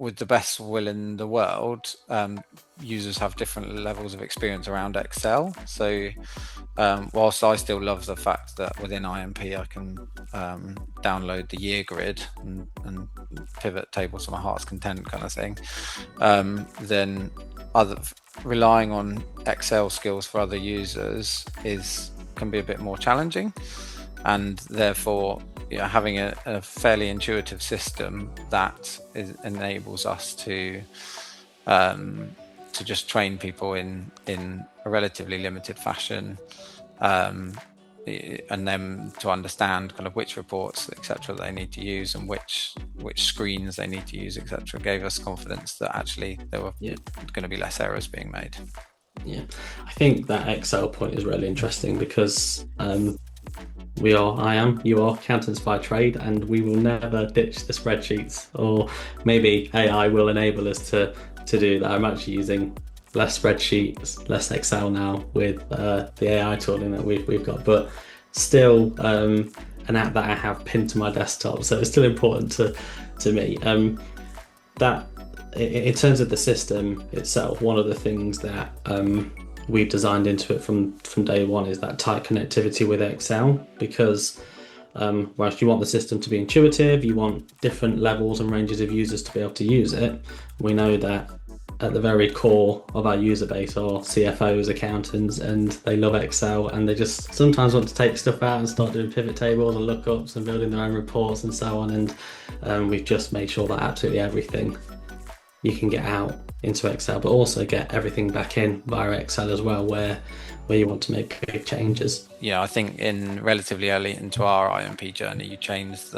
with the best will in the world, users have different levels of experience around Excel. So whilst I still love the fact that within IMP I can download the year grid and pivot tables to my heart's content kind of thing, then relying on Excel skills for other users can be a bit more challenging, and therefore having a fairly intuitive system that enables us to just train people in a relatively limited fashion, and then to understand kind of which reports, etc., they need to use and which screens they need to use, etc., gave us confidence that actually there were going to be less errors being made. Yeah, I think that Excel point is really interesting because you are accountants by trade, and we will never ditch the spreadsheets, or maybe AI will enable us to do that. I'm actually using less spreadsheets, less Excel now with the AI tooling that we've got, but still an app that I have pinned to my desktop, so it's still important to me. That in terms of the system itself, one of the things that we've designed into it from day one is that tight connectivity with Excel, because whilst you want the system to be intuitive, you want different levels and ranges of users to be able to use it. We know that at the very core of our user base are CFOs, accountants, and they love Excel, and they just sometimes want to take stuff out and start doing pivot tables and lookups and building their own reports and so on. And we've just made sure that absolutely everything you can get out into Excel, but also get everything back in via Excel as well, where you want to make big changes. Yeah, I think in relatively early into our IMP journey, you changed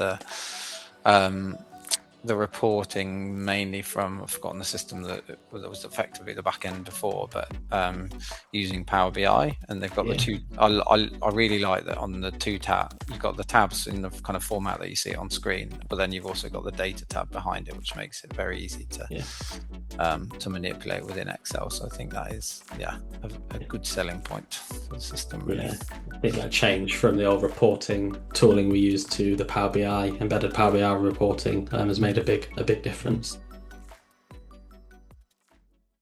the reporting mainly from, I've forgotten the system that was effectively the back end before, but using Power BI, and they've got the two. I really like that on the two tab. You've got the tabs in the kind of format that you see on screen, but then you've also got the data tab behind it, which makes it very easy to manipulate within Excel. So I think that is a good selling point for the system. Really. Yeah, I think that change from the old reporting tooling we used to the Power BI, embedded Power BI reporting, has made a big difference.